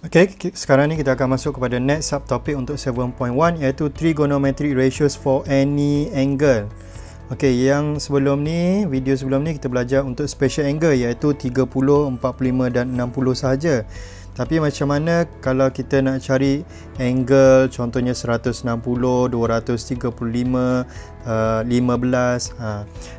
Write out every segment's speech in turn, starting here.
Sekarang ni kita akan masuk kepada next subtopic untuk 7.1, iaitu trigonometric ratios for any angle. Yang sebelum ni, video sebelum ni kita belajar untuk special angle, iaitu 30, 45 dan 60 sahaja. Tapi macam mana kalau kita nak cari angle, contohnya 160, 235, 15.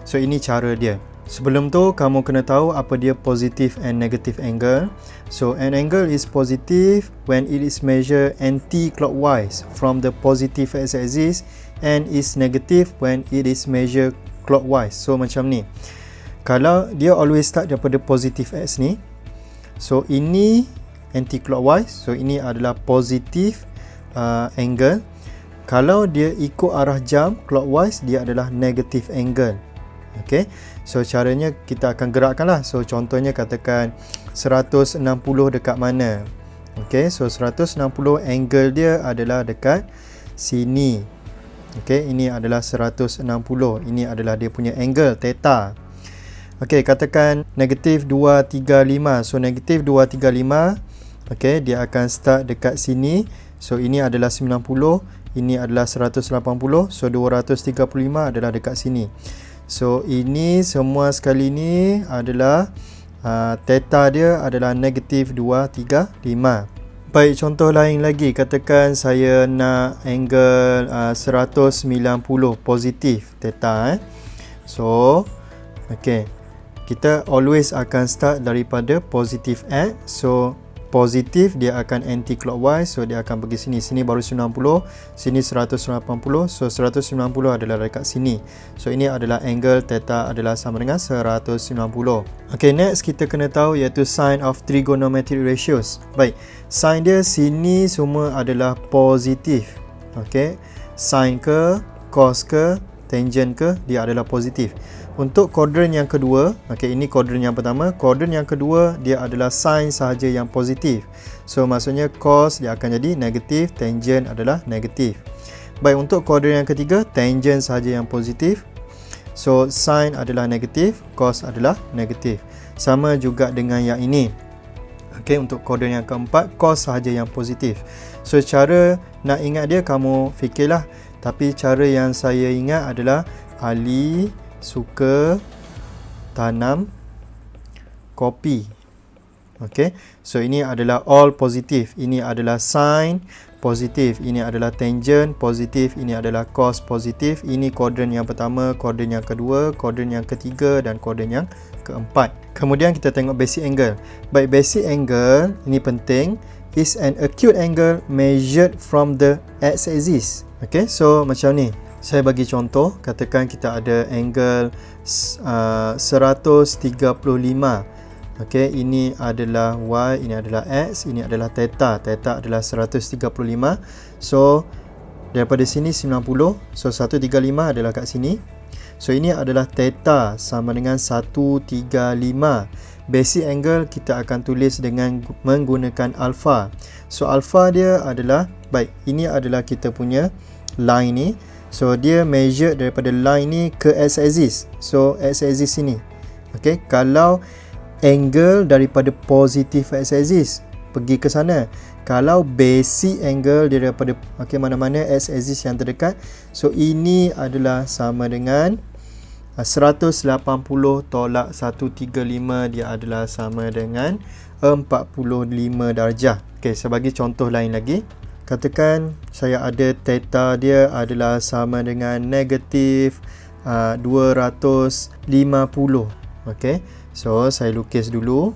So ini cara dia. Sebelum tu kamu kena tahu apa dia positive and negative angle. So an angle is positive when it is measured anti-clockwise from the positive x-axis and is negative when it is measured clockwise. So macam ni. Kalau dia always start daripada positive x ni, so ini anti-clockwise, so ini adalah positive angle. Kalau dia ikut arah jam clockwise, dia adalah negative angle. So caranya kita akan gerakkan lah. So contohnya katakan 160 dekat mana. So 160 angle dia adalah dekat sini. Ini adalah 160. Ini adalah dia punya angle theta. Katakan negatif 235. So negatif 235, dia akan start dekat sini. So ini adalah 90, ini adalah 180. So 235 adalah dekat sini. So ini semua sekali ni adalah theta dia adalah negatif 235. Baik, contoh lain lagi. Katakan saya nak angle 190 positif theta. So kita always akan start daripada positif x. So positif dia akan anti-clockwise, so dia akan pergi sini. Sini baru 90, sini 180. So 190 adalah dekat sini. So ini adalah angle theta adalah sama dengan 190. Next kita kena tahu iaitu sign of trigonometric ratios. Baik, sign dia sini semua adalah positif. Sin ke, cos ke, tangent ke, dia adalah positif. Untuk kuadran yang kedua, ini kuadran yang pertama. Kuadran yang kedua dia adalah sin sahaja yang positif. So maksudnya cos dia akan jadi negatif, tangent adalah negatif. Baik, untuk kuadran yang ketiga, tangent sahaja yang positif. So sin adalah negatif, cos adalah negatif. Sama juga dengan yang ini. Untuk kuadran yang keempat, cos sahaja yang positif. So cara nak ingat dia kamu fikirlah. Tapi cara yang saya ingat adalah Ali suka tanam kopi. So ini adalah all positif. Ini adalah sin positif. Ini adalah tangent positif. Ini adalah cos positif. Ini kuadran yang pertama, kuadran yang kedua, kuadran yang ketiga dan kuadran yang keempat. Kemudian kita tengok basic angle. Baik, basic angle ini penting. Is an acute angle measured from the x-axis. So macam ni. Saya bagi contoh, katakan kita ada angle 135. Ini adalah y, ini adalah x, ini adalah theta. Theta adalah 135. So daripada sini 90. So 135 adalah kat sini. So ini adalah theta sama dengan 135. Basic angle kita akan tulis dengan menggunakan alpha. So alpha dia adalah, baik, ini adalah kita punya line ni. So dia measure daripada line ni ke x-axis. So x-axis sini. Kalau angle daripada positif x-axis pergi ke sana. Kalau basic angle daripada mana-mana x-axis yang terdekat, so ini adalah sama dengan 180 tolak 135, dia adalah sama dengan 45 darjah. Saya bagi contoh lain lagi. Katakan saya ada theta dia adalah sama dengan negatif 250. So saya lukis dulu.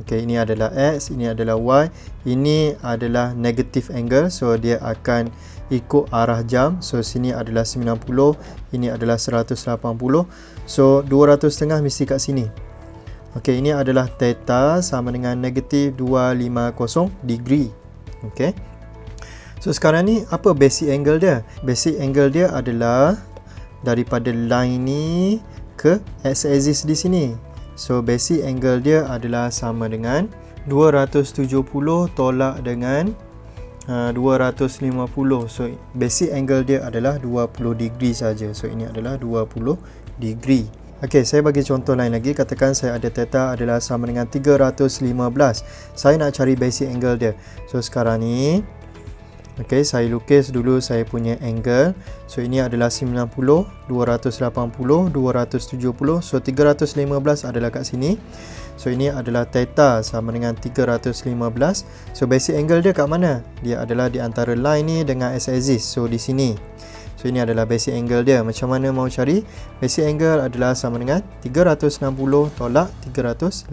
Ini adalah x, ini adalah y. Ini adalah negative angle, so dia akan ikut arah jam. So sini adalah 90, ini adalah 180. So 200 mesti kat sini. Ini adalah theta sama dengan negatif 250 degree. So sekarang ni apa basic angle dia? Basic angle dia adalah daripada line ni ke x-axis di sini. So basic angle dia adalah sama dengan 270 tolak dengan 250. So basic angle dia adalah 20 degree saja. So ini adalah 20 degree. Okey, saya bagi contoh lain lagi. Katakan saya ada theta adalah sama dengan 315. Saya nak cari basic angle dia. So sekarang ni, okey, saya lukis dulu saya punya angle. So ini adalah 90, 280, 270. So 315 adalah kat sini. So ini adalah theta sama dengan 315. So basic angle dia kat mana? Dia adalah di antara line ni dengan x-axis. So di sini. So ini adalah basic angle dia. Macam mana mau cari? Basic angle adalah sama dengan 360 tolak 315.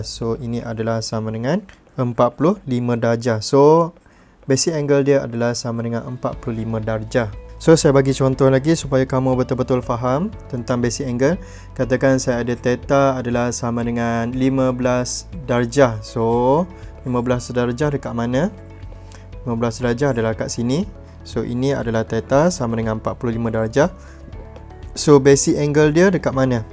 So ini adalah sama dengan 45 darjah. So basic angle dia adalah sama dengan 45 darjah. So saya bagi contoh lagi supaya kamu betul-betul faham tentang basic angle. Katakan saya ada theta adalah sama dengan 15 darjah. So 15 darjah dekat mana? 15 darjah adalah kat sini. So ini adalah theta sama dengan 45 darjah. So basic angle dia dekat mana?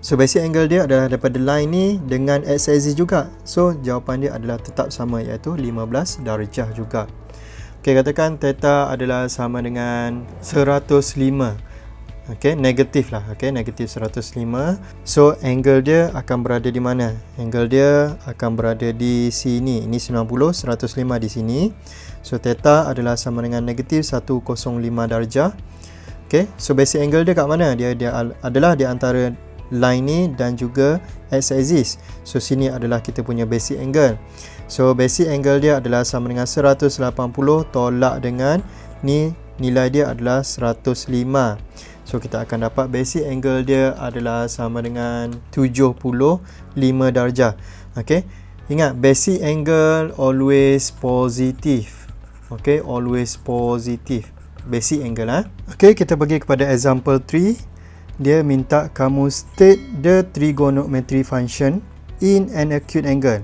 So basic angle dia adalah daripada line ni dengan x-axis juga. So jawapan dia adalah tetap sama, iaitu 15 darjah juga. Okey, katakan theta adalah sama dengan 105. Okey, negatif lah. Okey, negatif 105. So angle dia akan berada di mana? Angle dia akan berada di sini. Ini 90, 105 di sini. So theta adalah sama dengan negatif 105 darjah. Okey, so basic angle dia kat mana? Dia adalah di antara line ni dan juga x-axis. So sini adalah kita punya basic angle. So basic angle dia adalah sama dengan 180 tolak dengan ni, nilai dia adalah 105. So kita akan dapat basic angle dia adalah sama dengan 75 darjah. Okey, ingat basic angle always positive. Okay, always positive basic angle lah. Okay, kita pergi kepada example 3. Dia minta kamu state the trigonometry function in an acute angle.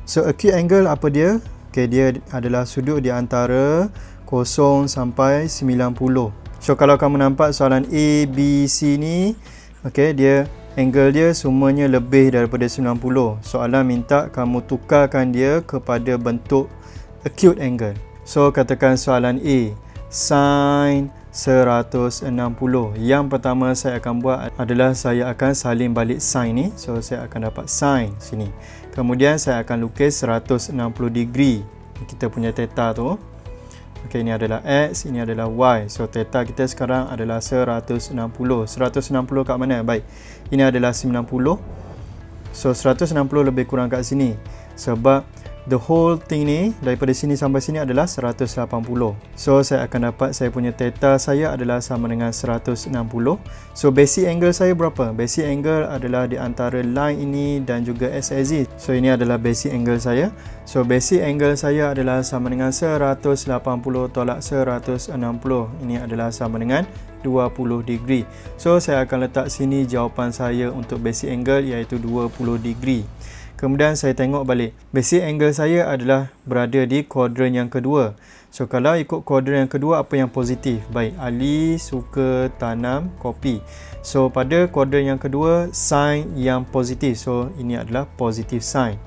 So acute angle apa dia? Okay, dia adalah sudut di antara 0 sampai 90. So kalau kamu nampak soalan A, B, C ni, okay, dia angle dia semuanya lebih daripada 90. Soalan minta kamu tukarkan dia kepada bentuk acute angle. So katakan soalan A, sin 160. Yang pertama saya akan buat adalah saya akan salin balik sin ni. So saya akan dapat sin sini. Kemudian saya akan lukis 160 degree. Kita punya theta tu. Okey, ini adalah X, ini adalah Y. So theta kita sekarang adalah 160. 160 kat mana? Baik. Ini adalah 90. So 160 lebih kurang kat sini. Sebab the whole thing ni daripada sini sampai sini adalah 180. So saya akan dapat saya punya theta saya adalah sama dengan 160. So basic angle saya berapa? Basic angle adalah di antara line ini dan juga x-axis. So ini adalah basic angle saya. So basic angle saya adalah sama dengan 180 tolak 160. Ini adalah sama dengan 20 degree. So saya akan letak sini jawapan saya untuk basic angle, iaitu 20 degree. Kemudian saya tengok balik. Basic angle saya adalah berada di kuadran yang kedua. So kalau ikut kuadran yang kedua, apa yang positif? Baik, Ali suka tanam kopi. So pada kuadran yang kedua, sign yang positif. So ini adalah positive sign.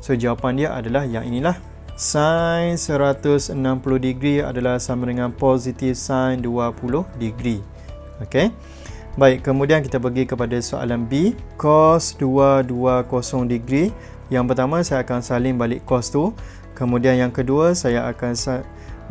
So jawapan dia adalah yang inilah. Sin 160 degree adalah sama dengan positive sin 20 degree. Okey. Baik, kemudian kita pergi kepada soalan B, cos 220 degree. Yang pertama saya akan salin balik cos tu. Kemudian yang kedua saya akan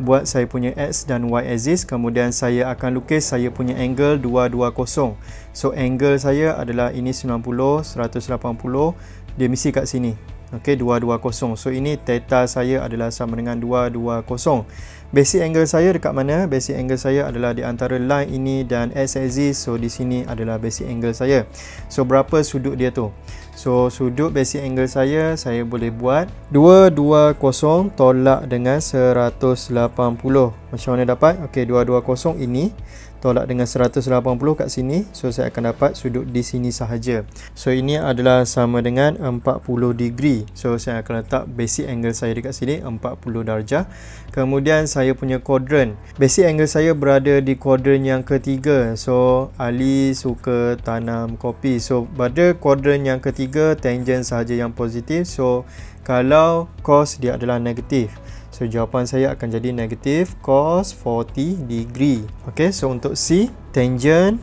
buat saya punya X dan Y axis. Kemudian saya akan lukis saya punya angle 220. So angle saya adalah ini 90, 180. Dia mesti kat sini. Okey, 220. So ini theta saya adalah sama dengan 220. Basic angle saya dekat mana? Basic angle saya adalah di antara line ini dan x-axis. So di sini adalah basic angle saya. So berapa sudut dia tu? So sudut basic angle saya boleh buat 220 tolak dengan 180. Macam mana dapat? Okey, 220 ini tolak dengan 180 kat sini. So saya akan dapat sudut di sini sahaja. So ini adalah sama dengan 40 degree. So saya akan letak basic angle saya dekat sini 40 darjah. Kemudian saya punya kuadran. Basic angle saya berada di kuadran yang ketiga. So Ali suka tanam kopi. So pada kuadran yang ketiga, tangent sahaja yang positif. So kalau cos dia adalah negatif. So jawapan saya akan jadi negatif cos 40 degree. Okay, so untuk C, tangent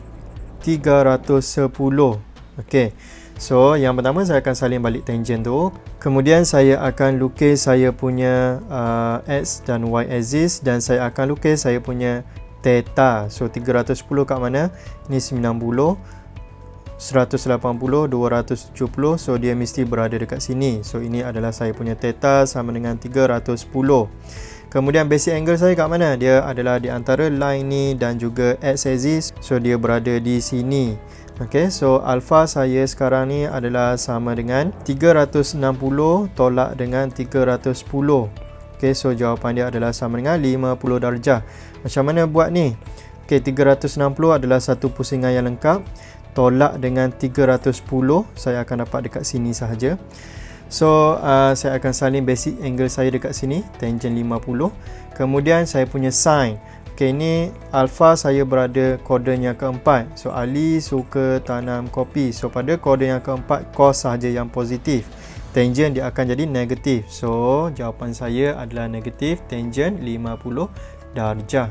310. Okey. So, yang pertama saya akan salin balik tangent tu. Kemudian saya akan lukis saya punya X dan Y axis dan saya akan lukis saya punya theta. So, 310 kat mana? Ini 90, 180, 270. So, dia mesti berada dekat sini. So, ini adalah saya punya theta sama dengan 310. Kemudian basic angle saya kat mana? Dia adalah di antara line ni dan juga X axis. So, dia berada di sini. Okay, so alpha saya sekarang ni adalah sama dengan 360 tolak dengan 310. Okay, so jawapan dia adalah sama dengan 50 darjah. Macam mana buat ni? Okay, 360 adalah satu pusingan yang lengkap. Tolak dengan 310, saya akan dapat dekat sini sahaja. So, saya akan salin basic angle saya dekat sini, tangent 50. Kemudian saya punya sin. Okay, ini alpha saya berada koorden yang keempat. So, Ali suka tanam kopi. So, pada koorden yang keempat, cos sahaja yang positif. Tangent dia akan jadi negatif. So, jawapan saya adalah negatif tangent 50 darjah.